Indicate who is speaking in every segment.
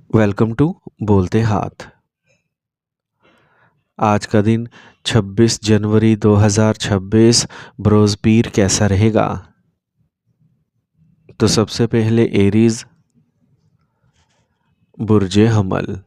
Speaker 1: Welcome to बोलते हाथ। आज का दिन 26 जनवरी 2026 बरोज़ पीर कैसा रहेगा? तो सबसे पहले एरीज, बुर्जे हमल।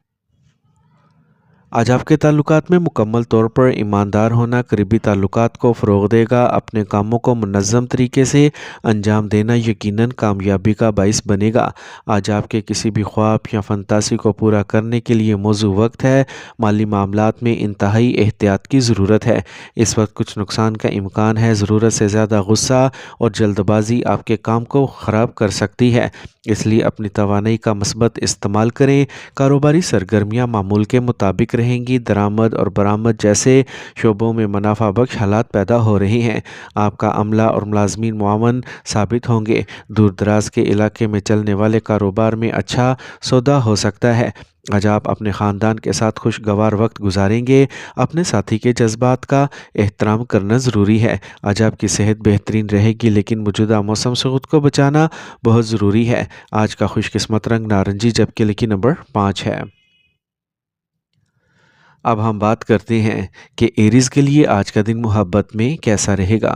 Speaker 1: आज आपके ताल्लुकात में मुकम्मल तौर पर ईमानदार होना करीबी ताल्लुकात को फ़रोग़ देगा। अपने कामों को मुनज़्ज़म तरीके से अंजाम देना यकीनन कामयाबी का बाइस बनेगा। आज आपके किसी भी ख्वाब या फंतासी को पूरा करने के लिए मौजू वक्त है। माली मामलात में इंतहाई एहतियात की ज़रूरत है। इस वक्त कुछ नुकसान का इम्कान है। ज़रूरत से ज़्यादा गुस्सा और जल्दबाजी आपके काम को ख़राब कर सकती है, इसलिए अपनी तवानाई का मस्बत इस्तेमाल करें। कारोबारी सरगर्मियाँ मामूल के मुताबिक रहेंगी। दरामद और बरामद जैसे शोबों में मुनाफा बख्श हालात पैदा हो रहे हैं। आपका अमला और मुलाजमीन मुआवन साबित होंगे। दूर दराज के इलाके में चलने वाले कारोबार में अच्छा सौदा हो सकता है। आज आप अपने ख़ानदान के साथ खुशगवार वक्त गुजारेंगे। अपने साथी के जज्बात का एहतराम करना ज़रूरी है। आज आपकी सेहत बेहतरीन रहेगी, लेकिन मौजूदा मौसम से खुद को बचाना बहुत ज़रूरी है। आज का खुशकिस्मत रंग नारंगी, जबकि लकी नंबर 5 है। अब हम बात करते हैं कि एरीज़ के लिए आज का दिन मोहब्बत में कैसा रहेगा।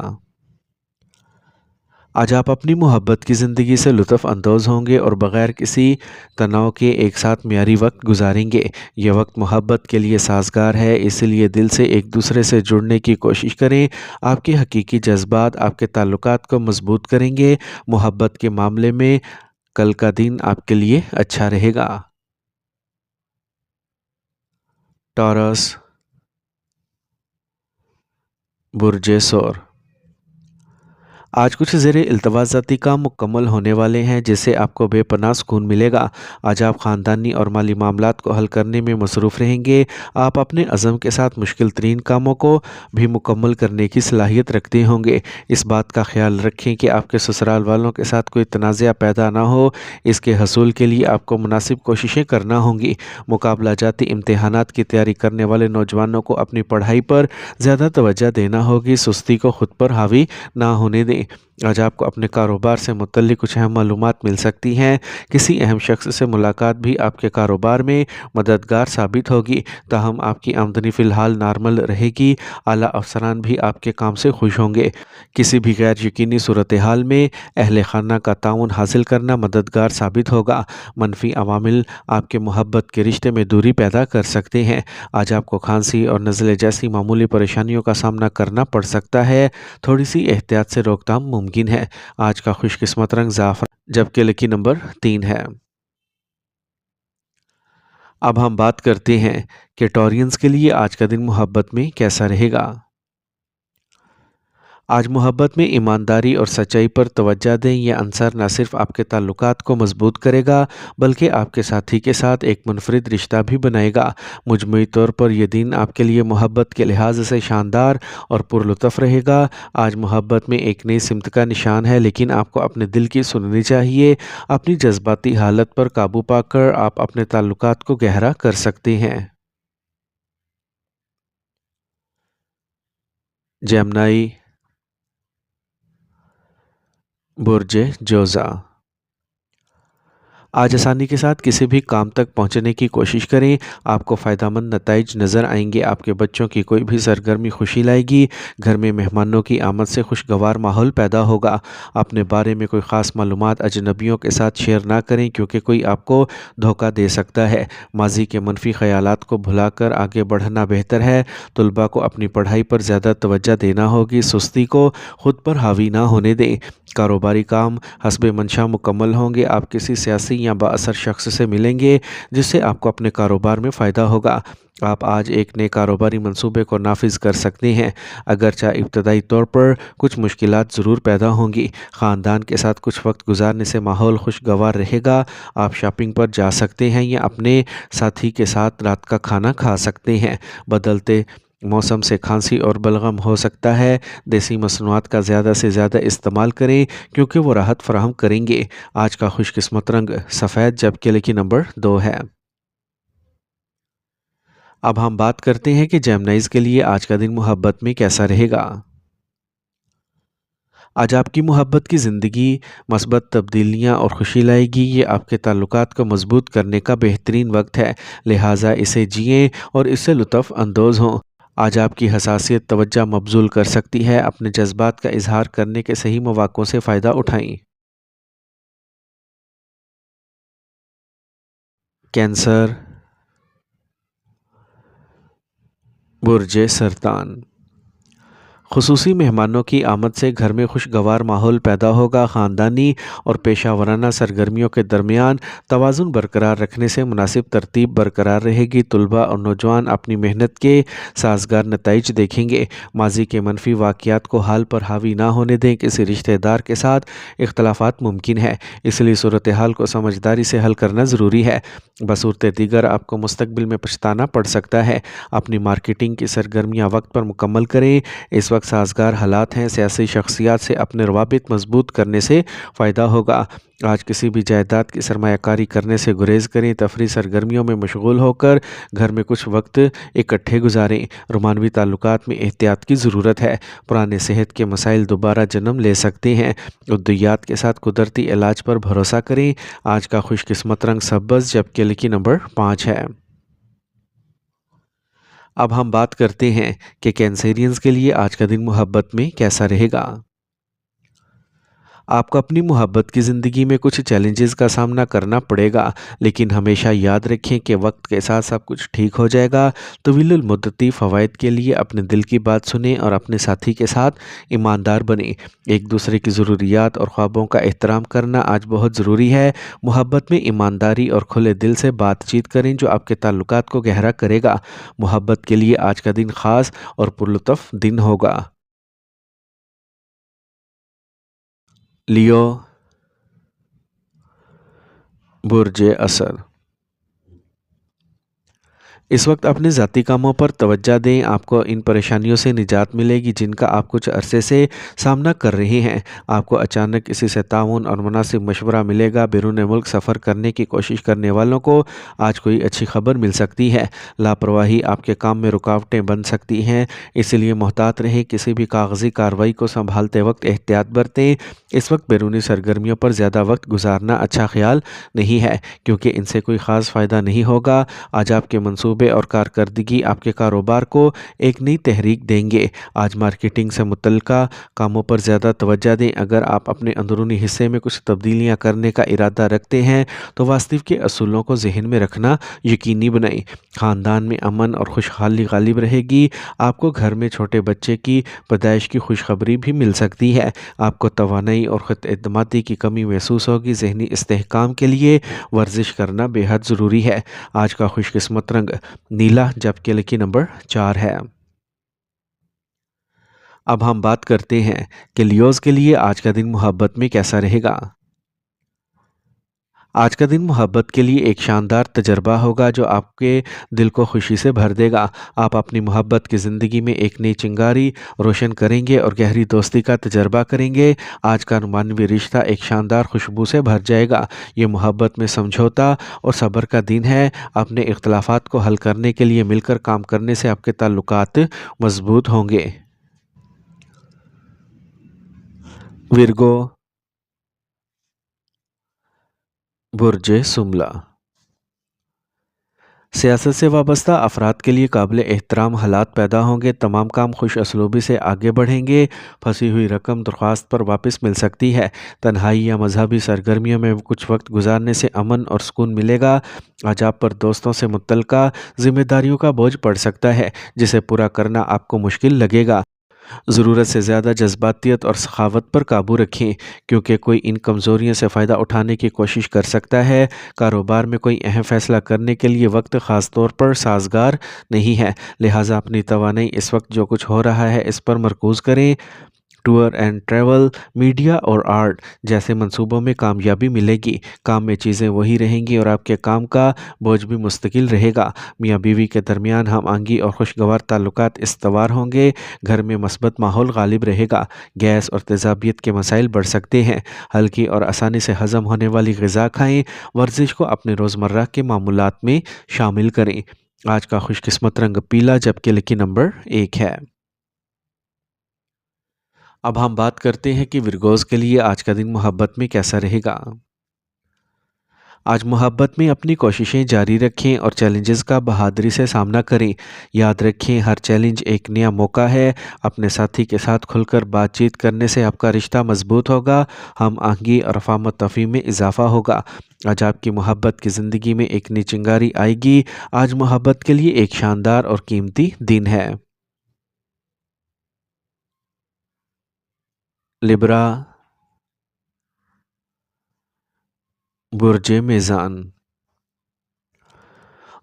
Speaker 1: आज आप अपनी मोहब्बत की ज़िंदगी से लुत्फ़ अंदोज़ होंगे और बग़ैर किसी तनाव के एक साथ म्यारी वक्त गुजारेंगे। यह वक्त मोहब्बत के लिए साज़गार है, इसलिए दिल से एक दूसरे से जुड़ने की कोशिश करें। आपके हकीकी जज्बात आपके ताल्लुकात को मजबूत करेंगे। मोहब्बत के मामले में कल का दिन आपके लिए अच्छा रहेगा। टॉरस, बुर्जे सौर। आज कुछ ज़ेरे इल्तवाज़ाती काम मुकम्मल होने वाले हैं, जिससे आपको बेपनाह सुकून मिलेगा। आज आप ख़ानदानी और माली मामलात को हल करने में मसरूफ़ रहेंगे। आप अपने अज़म के साथ मुश्किल तरीन कामों को भी मुकम्मल करने की सलाहियत रखते होंगे। इस बात का ख्याल रखें कि आपके ससुराल वालों के साथ कोई तनाज़ा पैदा ना हो। इसके हसूल के लिए आपको मुनासिब कोशिशें करना होंगी। मुकाबला जाती इम्तिहानात की तैयारी करने वाले नौजवानों को अपनी पढ़ाई पर ज़्यादा तवज्जो देना होगी। सुस्ती को खुद पर हावी ना होने दें। आज आपको अपने कारोबार से मुतल्लिक़ कुछ अहम मालूमात मिल सकती हैं। किसी अहम शख्स से मुलाकात भी आपके कारोबार में मददगार साबित होगी। ताहम आपकी आमदनी फ़िलहाल नॉर्मल रहेगी। आला अफसरान भी आपके काम से खुश होंगे। किसी भी गैर यकीनी सूरत हाल में अहले खाना का ताउन हासिल करना मददगार साबित होगा। मनफी अवामिल आपके मोहब्बत के रिश्ते में दूरी पैदा कर सकते हैं। आज आपको खांसी और नज़ले जैसी मामूली परेशानियों का सामना करना पड़ सकता है। थोड़ी सी एहतियात से रोकथाम मुमकिन है। आज का खुशकिस्मत रंग ज़ाफ़रान, जबकि लकी नंबर 3 है। अब हम बात करते हैं कि टॉरियंस के लिए आज का दिन मोहब्बत में कैसा रहेगा। आज मोहब्बत में ईमानदारी और सच्चाई पर तवज्जो दें। यह अंसर न सिर्फ आपके ताल्लुकात को मजबूत करेगा, बल्कि आपके साथी के साथ एक मुनफरिद रिश्ता भी बनाएगा। मजमूई तौर पर यह दिन आपके लिए मोहब्बत के लिहाज से शानदार और पुरलुत्फ़ रहेगा। आज मोहब्बत में एक नई सिमत का निशान है, लेकिन आपको अपने दिल की सुननी चाहिए। अपनी जज्बाती हालत पर काबू पाकर आप अपने ताल्लुकात को गहरा कर सकते हैं। जेमनाई, बुर्जे जोज़ा। आज आसानी के साथ किसी भी काम तक पहुंचने की कोशिश करें। आपको फ़ायदेमंद नताइज नज़र आएंगे। आपके बच्चों की कोई भी सरगर्मी खुशी लाएगी। घर में मेहमानों की आमद से खुशगवार माहौल पैदा होगा। अपने बारे में कोई ख़ास मालूमात अजनबियों के साथ शेयर ना करें, क्योंकि कोई आपको धोखा दे सकता है। माजी के मनफी ख़यालात को भुलाकर आगे बढ़ना बेहतर है। तलबा को अपनी पढ़ाई पर ज़्यादा तवज्जो देना होगी। सुस्ती को खुद पर हावी ना होने दें। कारोबारी काम हस्बे मंशा मुकम्मल होंगे। आप किसी सियासी या बाअसर शख्स से मिलेंगे, जिससे आपको अपने कारोबार में फ़ायदा होगा। आप आज एक नए कारोबारी मंसूबे को नाफिज कर सकते हैं, अगरचे इब्तदाई तौर पर कुछ मुश्किलात ज़रूर पैदा होंगी। ख़ानदान के साथ कुछ वक्त गुजारने से माहौल खुशगवार रहेगा। आप शॉपिंग पर जा सकते हैं या अपने साथी के साथ रात का खाना खा सकते हैं। बदलते मौसम से खांसी और बलगम हो सकता है। देसी मसनूआत का ज़्यादा से ज़्यादा इस्तेमाल करें, क्योंकि वो राहत फ़राहम करेंगे। आज का खुशकिस्मत रंग सफ़ेद, जबकि लकी नंबर 2 है। अब हम बात करते हैं कि जेमनाइज़ के लिए आज का दिन मोहब्बत में कैसा रहेगा। آج آپ کی محبت کی زندگی مثبت تبدیلیاں اور خوشی لائے گی۔ یہ آپ کے تعلقات کو مضبوط کرنے کا بہترین وقت ہے، لہٰذا اسے جئیں اور اس سے لطف اندوز ہوں۔ آج آپ کی حساسیت توجہ مبذول کر سکتی ہے، اپنے جذبات کا اظہار کرنے کے صحیح مواقعوں سے فائدہ اٹھائیں۔ کینسر، برج سرطان۔ خصوصی مہمانوں کی آمد سے گھر میں خوشگوار ماحول پیدا ہوگا۔ خاندانی اور پیشہ ورانہ سرگرمیوں کے درمیان توازن برقرار رکھنے سے مناسب ترتیب برقرار رہے گی۔ طلباء اور نوجوان اپنی محنت کے سازگار نتائج دیکھیں گے۔ ماضی کے منفی واقعات کو حال پر حاوی نہ ہونے دیں۔ کسی رشتہ دار کے ساتھ اختلافات ممکن ہے، اس لیے صورتحال کو سمجھداری سے حل کرنا ضروری ہے۔ بصورت دیگر آپ کو مستقبل میں پچھتانا پڑ سکتا ہے۔ اپنی مارکیٹنگ کی سرگرمیاں وقت پر مکمل کریں۔ اس وقت سازگار حالات ہیں۔ سیاسی شخصیات سے اپنے روابط مضبوط کرنے سے فائدہ ہوگا۔ آج کسی بھی جائیداد کی سرمایہ کاری کرنے سے گریز کریں۔ تفریح سرگرمیوں میں مشغول ہو کر گھر میں کچھ وقت اکٹھے گزاریں۔ رومانوی تعلقات میں احتیاط کی ضرورت ہے۔ پرانے صحت کے مسائل دوبارہ جنم لے سکتے ہیں۔ ادویات کے ساتھ قدرتی علاج پر بھروسہ کریں۔ آج کا خوش قسمت رنگ سبز جبکہ لکی نمبر 5 ہے۔ اب ہم بات کرتے ہیں کہ کینسیرینز کے لیے آج کا دن محبت میں کیسا رہے گا۔ آپ کو اپنی محبت کی زندگی میں کچھ چیلنجز کا سامنا کرنا پڑے گا، لیکن ہمیشہ یاد رکھیں کہ وقت کے ساتھ سب کچھ ٹھیک ہو جائے گا۔ طویل المدتی فوائد کے لیے اپنے دل کی بات سنیں اور اپنے ساتھی کے ساتھ ایماندار بنیں۔ ایک دوسرے کی ضروریات اور خوابوں کا احترام کرنا آج بہت ضروری ہے۔ محبت میں ایمانداری اور کھلے دل سے بات چیت کریں جو آپ کے تعلقات کو گہرا کرے گا۔ محبت کے لیے آج کا دن خاص اور پرلطف دن ہوگا۔ لیو، برج اسد۔ اس وقت اپنے ذاتی کاموں پر توجہ دیں۔ آپ کو ان پریشانیوں سے نجات ملے گی جن کا آپ کچھ عرصے سے سامنا کر رہے ہیں۔ آپ کو اچانک کسی سے تعاون اور مناسب مشورہ ملے گا۔ بیرون ملک سفر کرنے کی کوشش کرنے والوں کو آج کوئی اچھی خبر مل سکتی ہے۔ لاپرواہی آپ کے کام میں رکاوٹیں بن سکتی ہیں، اس لیے محتاط رہیں۔ کسی بھی کاغذی کارروائی کو سنبھالتے وقت احتیاط برتیں۔ اس وقت بیرونی سرگرمیوں پر زیادہ وقت گزارنا اچھا خیال نہیں ہے کیونکہ ان سے کوئی خاص فائدہ نہیں ہوگا۔ آج آپ کے منصوبے اور کارکردگی آپ کے کاروبار کو ایک نئی تحریک دیں گے۔ آج مارکیٹنگ سے متعلقہ کاموں پر زیادہ توجہ دیں۔ اگر آپ اپنے اندرونی حصے میں کچھ تبدیلیاں کرنے کا ارادہ رکھتے ہیں تو واستو کے اصولوں کو ذہن میں رکھنا یقینی بنائیں۔ خاندان میں امن اور خوشحالی غالب رہے گی۔ آپ کو گھر میں چھوٹے بچے کی پیدائش کی خوشخبری بھی مل سکتی ہے۔ آپ کو توانائی اور خود اعتمادی کی کمی محسوس ہوگی۔ ذہنی استحکام کے لیے ورزش کرنا بے حد ضروری ہے۔ آج کا خوش قسمت رنگ نیلا جبکہ لکی نمبر 4 ہے۔ اب ہم بات کرتے ہیں کہ لیوز کے لیے آج کا دن محبت میں کیسا رہے گا۔ آج کا دن محبت کے لیے ایک شاندار تجربہ ہوگا جو آپ کے دل کو خوشی سے بھر دے گا۔ آپ اپنی محبت کی زندگی میں ایک نئی چنگاری روشن کریں گے اور گہری دوستی کا تجربہ کریں گے۔ آج کا رومانوی رشتہ ایک شاندار خوشبو سے بھر جائے گا۔ یہ محبت میں سمجھوتا اور صبر کا دن ہے۔ اپنے اختلافات کو حل کرنے کے لیے مل کر کام کرنے سے آپ کے تعلقات مضبوط ہوں گے۔ ورگو، برج شملہ۔ سیاست سے وابستہ افراد کے لیے قابل احترام حالات پیدا ہوں گے۔ تمام کام خوش اسلوبی سے آگے بڑھیں گے۔ پھنسی ہوئی رقم درخواست پر واپس مل سکتی ہے۔ تنہائی یا مذہبی سرگرمیوں میں کچھ وقت گزارنے سے امن اور سکون ملے گا۔ آج آپ پر دوستوں سے متعلقہ ذمہ داریوں کا بوجھ پڑ سکتا ہے جسے پورا کرنا آپ کو مشکل لگے گا۔ ضرورت سے زیادہ جذباتیت اور سخاوت پر قابو رکھیں کیونکہ کوئی ان کمزوریوں سے فائدہ اٹھانے کی کوشش کر سکتا ہے۔ کاروبار میں کوئی اہم فیصلہ کرنے کے لیے وقت خاص طور پر سازگار نہیں ہے، لہٰذا اپنی توانائی اس وقت جو کچھ ہو رہا ہے اس پر مرکوز کریں۔ ٹور اینڈ ٹریول، میڈیا اور آرٹ جیسے منصوبوں میں کامیابی ملے گی۔ کام میں چیزیں وہی رہیں گی اور آپ کے کام کا بوجھ بھی مستقل رہے گا۔ میاں بیوی کے درمیان ہم آہنگی اور خوشگوار تعلقات استوار ہوں گے۔ گھر میں مثبت ماحول غالب رہے گا۔ گیس اور تیزابیت کے مسائل بڑھ سکتے ہیں۔ ہلکی اور آسانی سے ہضم ہونے والی غذا کھائیں۔ ورزش کو اپنے روزمرہ کے معمولات میں شامل کریں۔ آج کا خوش قسمت رنگ پیلا جبکہ لکی نمبر 1 ہے۔ अब हम बात करते हैं कि विरगोज़ के लिए आज का दिन मोहब्बत में कैसा रहेगा। आज मोहब्बत में अपनी कोशिशें जारी रखें और चैलेंजेस का बहादुरी से सामना करें। याद रखें, हर चैलेंज एक नया मौका है। अपने साथी के साथ खुलकर बातचीत करने से आपका रिश्ता मजबूत होगा, हम आहंगी और फ़ाहम तफ़हीम में इजाफ़ा होगा। आज आपकी मोहब्बत की ज़िंदगी में एक नई चिंगारी आएगी। आज मोहब्बत के लिए एक शानदार और कीमती दिन है। लिब्रा, बुर्ज मेज़ान।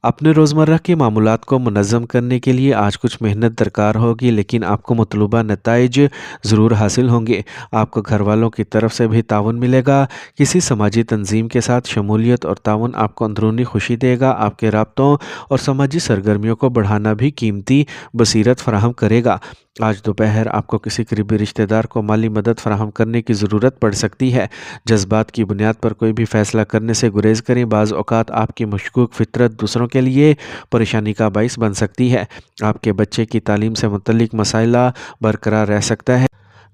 Speaker 1: अपने रोज़मर्रा के मामूलात को मुनज़्ज़म करने के लिए आज कुछ मेहनत दरकार होगी, लेकिन आपको मतलूबा नताइज ज़रूर हासिल होंगे। आपको घर वालों की तरफ से भी ताउन मिलेगा। किसी समाजी तंजीम के साथ शमूलियत और ताउन आपको अंदरूनी खुशी देगा। आपके राब्तों और समाजी सरगर्मियों को बढ़ाना भी कीमती बसीरत फराहम करेगा। आज दोपहर आपको किसी करीबी रिश्तेदार को माली मदद फराहम करने की ज़रूरत पड़ सकती है। जज्बात की बुनियाद पर कोई भी फ़ैसला करने से गुरेज करें। बाज़ औक़ात आपकी मशकूक फ़ितरत दूसरों के लिए परेशानी का बाइस बन सकती है। आपके बच्चे की तालीम से मुतल्लिक मसाइला बरकरार रह सकता है।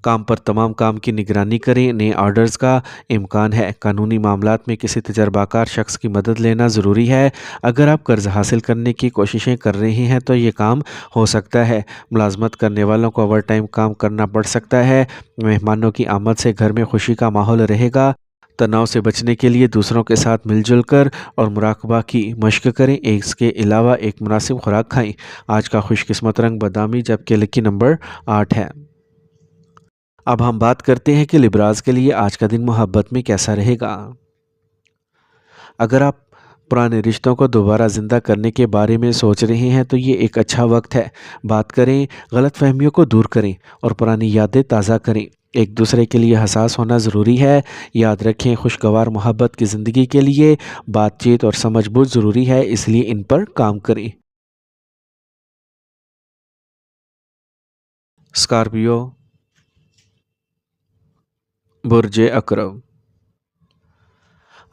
Speaker 1: काम पर तमाम काम की निगरानी करें। नए ऑर्डर्स का इम्कान है। कानूनी मामलात में किसी तजर्बाकार शख्स की मदद लेना ज़रूरी है। अगर आप कर्ज हासिल करने की कोशिशें कर रहे हैं तो ये काम हो सकता है। मुलाजमत करने वालों को ओवर टाइम काम करना पड़ सकता है। मेहमानों की आमद से घर में खुशी का माहौल रहेगा। तनाव से बचने के लिए दूसरों के साथ मिलजुल कर और मुराकबा की मश्क करें। इसके अलावा एक मुनासिब खुराक खाएं। आज का खुशकिस्मत रंग बादामी, जबकि लकी नंबर 8 है। अब हम बात करते हैं कि लिब्राज के लिए आज का दिन मोहब्बत में कैसा रहेगा। अगर आप पुराने रिश्तों को दोबारा ज़िंदा करने के बारे में सोच रहे हैं तो ये एक अच्छा वक्त है। बात करें, गलतफहमियों को दूर करें और पुरानी यादें ताज़ा करें। एक दूसरे के लिए हसास होना ज़रूरी है। याद रखें, खुशगवार मोहब्बत की ज़िंदगी के लिए बातचीत और समझबूझ ज़रूरी है, इसलिए इन पर काम करें। स्कॉर्पियो, बुर्ज अकरब।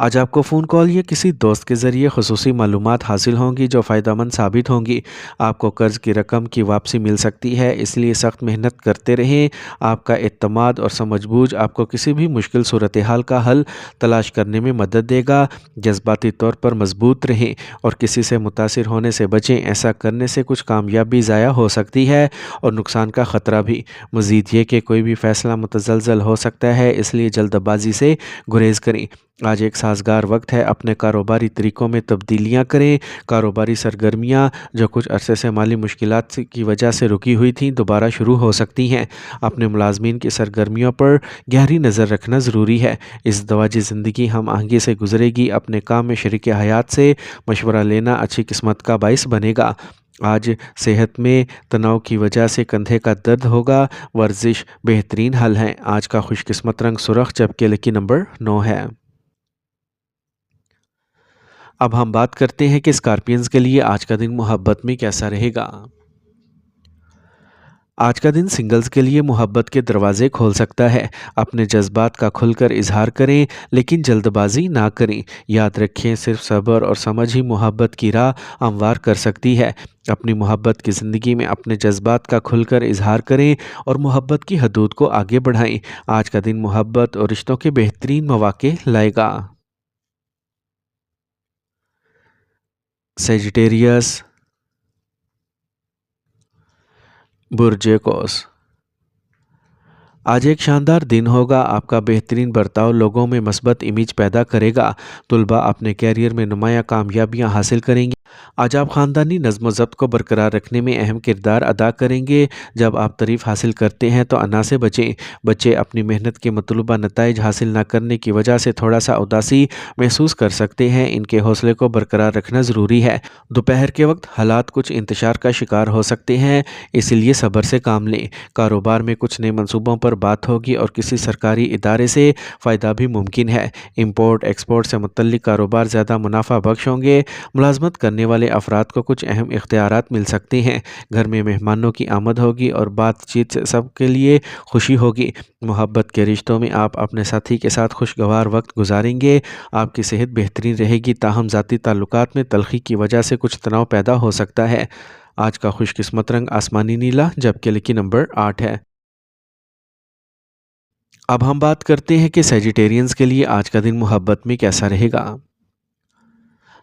Speaker 1: आज आपको फ़ोन कॉल या किसी दोस्त के ज़रिए ख़ुसूसी मालूमात हासिल होंगी जो फ़ायदेमंद साबित होंगी। आपको कर्ज़ की रकम की वापसी मिल सकती है, इसलिए सख्त मेहनत करते रहें। आपका एतमाद और समझबूझ आपको किसी भी मुश्किल सूरत हाल का हल तलाश करने में मदद देगा। जज्बाती तौर पर मजबूत रहें और किसी से मुतासिर होने से बचें। ऐसा करने से कुछ कामयाबी ज़ाया हो सकती है और नुकसान का ख़तरा भी। मज़ीद ये कि कोई भी फ़ैसला मुतज़लज़ल हो सकता है, इसलिए जल्दबाजी से गुरेज करें। आज एक साज़गार वक्त है। अपने कारोबारी तरीक़ों में तब्दीलियाँ करें। कारोबारी सरगर्मियाँ जो कुछ अरसे से माली मुश्किलात की वजह से रुकी हुई थीं, दोबारा शुरू हो सकती हैं। अपने मुलाजमीन की सरगर्मियों पर गहरी नज़र रखना ज़रूरी है। इस दवाजी ज़िंदगी हम आहंगी से गुजरेगी। अपने काम में शरीक हयात से मशवरा लेना अच्छी किस्मत का बाइस बनेगा। आज सेहत में तनाव की वजह से कंधे का दर्द होगा। वर्जिश बेहतरीन हल है। आज का खुशकिस्मत रंग सुर्ख, जबकि लकी नंबर 9 है। अब हम बात करते हैं कि स्कॉर्पियंस के लिए आज का दिन मोहब्बत में कैसा रहेगा। आज का दिन सिंगल्स के लिए मोहब्बत के दरवाजे खोल सकता है। अपने जज्बात का खुलकर इजहार करें, लेकिन जल्दबाजी ना करें। याद रखें, सिर्फ सब्र और समझ ही मोहब्बत की राह हमवार कर सकती है। अपनी मोहब्बत की ज़िंदगी में अपने जज्बात का खुलकर इजहार करें और मोहब्बत की हदूद को आगे बढ़ाएं। आज का दिन मोहब्बत और रिश्तों के बेहतरीन मौके लाएगा। सेजिटेरियस, बुर्ज कौस। आज एक शानदार दिन होगा। आपका बेहतरीन बर्ताव लोगों में मस्बत इमेज पैदा करेगा। तुलबा अपने कैरियर में नुमाया कामयाबियां हासिल करेंगे। आज आप ख़ानदानी नज़्म ज़ब्त को बरकरार रखने में अहम किरदार अदा करेंगे। जब आप तारीफ़ हासिल करते हैं तो अना से बचें। बच्चे अपनी मेहनत के मतलूबा नताइज हासिल न करने की वजह से थोड़ा सा उदासी महसूस कर सकते हैं। इनके हौसले को बरकरार रखना ज़रूरी है। दोपहर के वक्त हालात कुछ इंतशार का शिकार हो सकते हैं, इसलिए सब्र से काम लें। कारोबार में कुछ नए मंसूबों पर बात होगी और किसी सरकारी इदारे से फ़ायदा भी मुमकिन है। इंपोर्ट एक्सपोर्ट से मुतल्लिक कारोबार ज़्यादा मुनाफा बख्श होंगे। मुलाजमत करने वाले अफराद को कुछ अहम इख्तियारात मिल सकते हैं। घर में मेहमानों की आमद होगी और बातचीत से सबके लिए खुशी होगी। मोहब्बत के रिश्तों में आप अपने साथी के साथ खुशगवार वक्त गुजारेंगे। आपकी सेहत बेहतरीन रहेगी, ताहम ज़ाती ताल्लुकात में तलखी की वजह से कुछ तनाव पैदा हो सकता है। आज का खुशकिस्मत रंग आसमानी नीला, जबकि लकी नंबर 8 है। अब हम बात करते हैं कि सेजिटेरियंस के लिए आज का दिन मोहब्बत में कैसा रहेगा।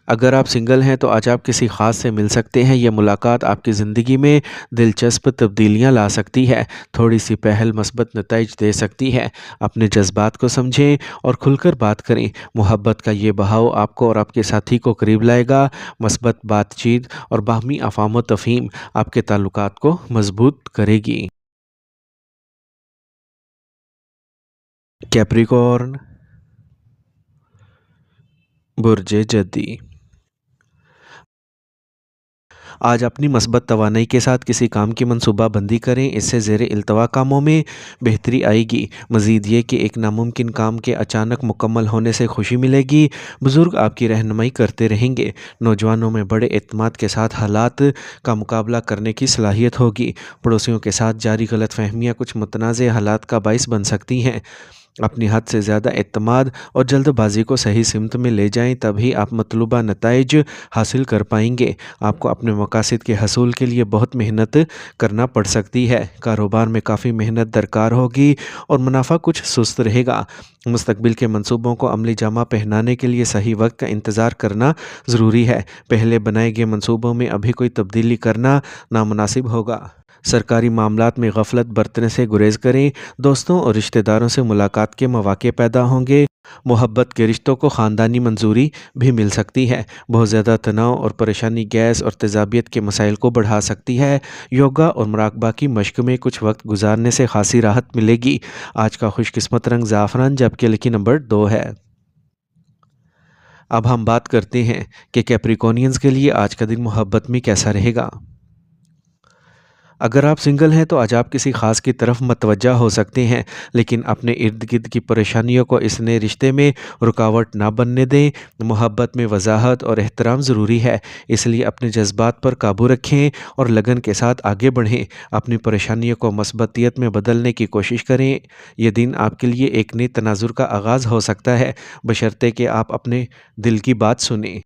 Speaker 1: अगर आप सिंगल हैं तो आज आप किसी ख़ास से मिल सकते हैं। ये मुलाकात आपकी ज़िंदगी में दिलचस्प तब्दीलियां ला सकती है। थोड़ी सी पहल मस्बत नताइज दे सकती है। अपने जज्बात को समझें और खुलकर बात करें। मोहब्बत का ये बहाव आपको और आपके साथी को करीब लाएगा। मस्बत बातचीत और बाहमी अफ़ाम तफ़हीम आपके ताल्लुकात को मजबूत करेगी। कैप्रिकॉर्न, बुर्ज जदी। आज अपनी मस्बत तवानाई के साथ किसी काम की मनसूबाबंदी करें। इससे ज़ेरे इल्तवा कामों में बेहतरी आएगी। मज़ीद ये कि एक नामुमकिन काम के अचानक मुकम्मल होने से खुशी मिलेगी। बुज़ुर्ग आपकी रहनुमाई करते रहेंगे। नौजवानों में बड़े एतमाद के साथ हालात का मुकाबला करने की सलाहियत होगी। पड़ोसियों के साथ जारी गलतफहमियाँ कुछ मुतनाज़ हालात का बाइस बन सकती हैं। अपनी हद से ज़्यादा एतमाद और जल्दबाजी को सही सिमत में ले जाएं, तभी आप मतलूबा नताइज हासिल कर पाएंगे। आपको अपने मकासद के हसूल के लिए बहुत मेहनत करना पड़ सकती है। कारोबार में काफ़ी मेहनत दरकार होगी और मुनाफा कुछ सुस्त रहेगा। मुस्तकबिल के मंसूबों को अमली जामा पहनाने के लिए सही वक्त का इंतज़ार करना ज़रूरी है। पहले बनाए गए मंसूबों में अभी कोई तब्दीली करना नामुनासिब होगा। सरकारी मामलात में गफलत बरतने से गुरेज करें। दोस्तों और रिश्तेदारों से मुलाकात के मौके पैदा होंगे। मोहब्बत के रिश्तों को ख़ानदानी मंजूरी भी मिल सकती है। बहुत ज़्यादा तनाव और परेशानी गैस और तेज़ाबियत के मसाइल को बढ़ा सकती है। योगा और मुराकबा की मश्क में कुछ वक्त गुजारने से खासी राहत मिलेगी। आज का खुशकिस्मत रंग ज़ाफ़रान जबकि लकी नंबर 2 है। अब हम बात करते हैं कि कैप्रिकॉर्नियंस के लिए आज का दिन मोहब्बत में कैसा रहेगा। अगर आप सिंगल हैं तो आज आप किसी ख़ास की तरफ मतवज्जा हो सकते हैं, लेकिन अपने इर्द गिर्द की परेशानियों को इस नए रिश्ते में रुकावट ना बनने दें। मोहब्बत में वजाहत और एहतराम ज़रूरी है, इसलिए अपने जज्बात पर काबू रखें और लगन के साथ आगे बढ़ें। अपनी परेशानियों को मस्बतियत में बदलने की कोशिश करें। यह दिन आपके लिए एक नए तनाजुर का आगाज़ हो सकता है, बशर्ते कि आप अपने दिल की बात सुनें।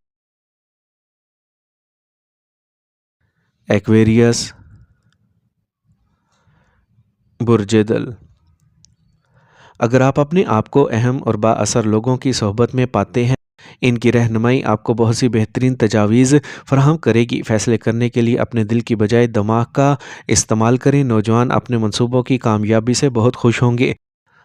Speaker 1: एक्वेरियस, बुर्ज-ए-दल। अगर आप अपने आप को अहम और बाअसर लोगों की सोहबत में पाते हैं, इनकी रहनुमाई आपको बहुत सी बेहतरीन तजावीज़ फराहम करेगी। फ़ैसले करने के लिए अपने दिल की बजाय दिमाग का इस्तेमाल करें। नौजवान अपने मंसूबों की कामयाबी से बहुत खुश होंगे।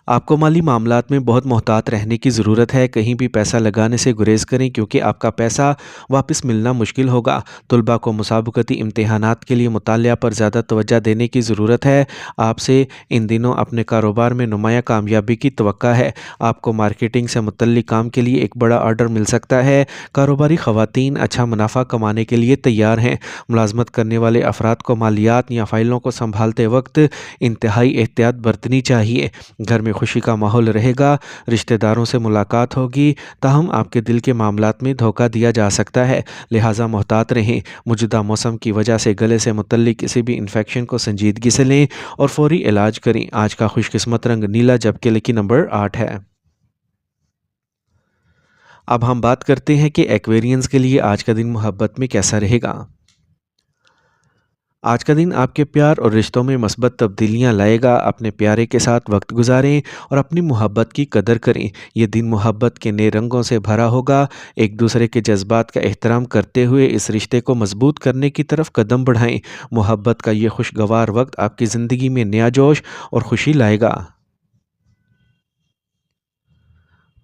Speaker 1: आपको माली मामलात में बहुत मोहतात रहने की ज़रूरत है। कहीं भी पैसा लगाने से गुरेज करें, क्योंकि आपका पैसा वापस मिलना मुश्किल होगा। तलबा को मुसाबकती इम्तिहानात के लिए मुतालिया पर ज़्यादा तवज्जो देने की ज़रूरत है। आपसे इन दिनों अपने कारोबार में नुमायाँ कामयाबी की तवक्का है। आपको मार्केटिंग से मुतल्लिक काम के लिए एक बड़ा ऑर्डर मिल सकता है। कारोबारी ख़वातीन अच्छा मुनाफा कमाने के लिए तैयार हैं। मुलाजमत करने वाले अफराद को मालियात या फ़ाइलों को संभालते वक्त इंतहाई एहतियात बरतनी चाहिए। घर में खुशी का माहौल रहेगा। रिश्तेदारों से मुलाकात होगी, ताहम आपके दिल के मामलात में धोखा दिया जा सकता है, लिहाजा मोहतात रहें। मौजूदा मौसम की वजह से गले से मुतल्लिक किसी भी इन्फेक्शन को संजीदगी से लें और फौरी इलाज करें। आज का खुशकिस्मत रंग नीला जबकि लकी नंबर 8 है। अब हम बात करते हैं कि एक्वेरियंस के लिए आज का दिन मोहब्बत में कैसा रहेगा। आज का दिन आपके प्यार और रिश्तों में मस्बत तब्दीलियां लाएगा। अपने प्यारे के साथ वक्त गुजारें और अपनी मोहब्बत की कदर करें। ये दिन मोहब्बत के नए रंगों से भरा होगा। एक दूसरे के जज्बात का एहतराम करते हुए इस रिश्ते को मजबूत करने की तरफ कदम बढ़ाएं। मोहब्बत का ये खुशगवार वक्त आपकी ज़िंदगी में नया जोश और खुशी लाएगा।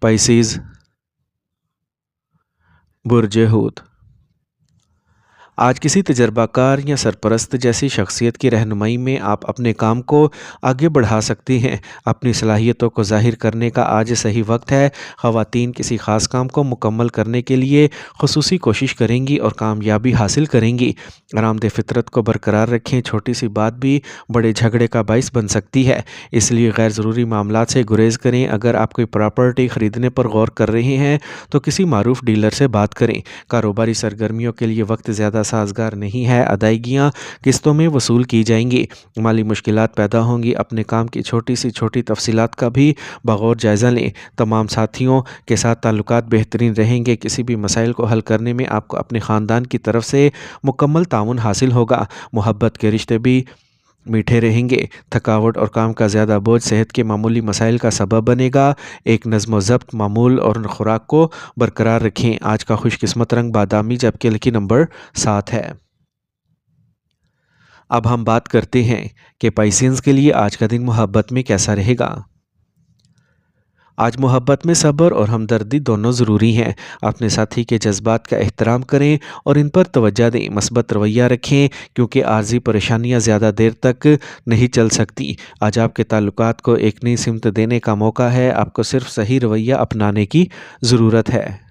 Speaker 1: पाइसेस, बुर्ज हूत। आज किसी तजर्बाकार या सरपरस्त जैसी शख्सियत की रहनुमाई में आप अपने काम को आगे बढ़ा सकती हैं। अपनी सलाहियतों को ज़ाहिर करने का आज सही वक्त है। ख़वातीन किसी ख़ास काम को मुकम्मल करने के लिए खुसूसी कोशिश करेंगी और कामयाबी हासिल करेंगी। आरामदेह फितरत को बरकरार रखें। छोटी सी बात भी बड़े झगड़े का बाइस बन सकती है, इसलिए गैर ज़रूरी मामलात से गुरेज करें। अगर आप कोई प्रॉपर्टी ख़रीदने पर गौर कर रहे हैं तो किसी मारूफ डीलर से बात करें। कारोबारी सरगर्मियों के लिए वक्त ज़्यादा साजगार नहीं है। अदायगियाँ किस्तों में वसूल की जाएंगी। माली मुश्किलात पैदा होंगी। अपने काम की छोटी सी छोटी तफसीलात का भी बगौर जायज़ा लें। तमाम साथियों के साथ ताल्लुकात बेहतरीन रहेंगे। किसी भी मसाइल को हल करने में आपको अपने ख़ानदान की तरफ से मुकम्मल ताउन हासिल होगा। मोहब्बत के रिश्ते भी میٹھے رہیں گے۔ تھکاوٹ اور کام کا زیادہ بوجھ صحت کے معمولی مسائل کا سبب بنے گا۔ ایک نظم و ضبط معمول اور خوراک کو برقرار رکھیں۔ آج کا خوش قسمت رنگ بادامی جبکہ لکی نمبر 7 ہے۔ اب ہم بات کرتے ہیں کہ پائسینز کے لیے آج کا دن محبت میں کیسا رہے گا۔ آج محبت میں صبر اور ہمدردی دونوں ضروری ہیں۔ اپنے ساتھی کے جذبات کا احترام کریں اور ان پر توجہ دیں۔ مثبت رویہ رکھیں کیونکہ عارضی پریشانیاں زیادہ دیر تک نہیں چل سکتی۔ آج آپ کے تعلقات کو ایک نئی سمت دینے کا موقع ہے۔ آپ کو صرف صحیح رویہ اپنانے کی ضرورت ہے۔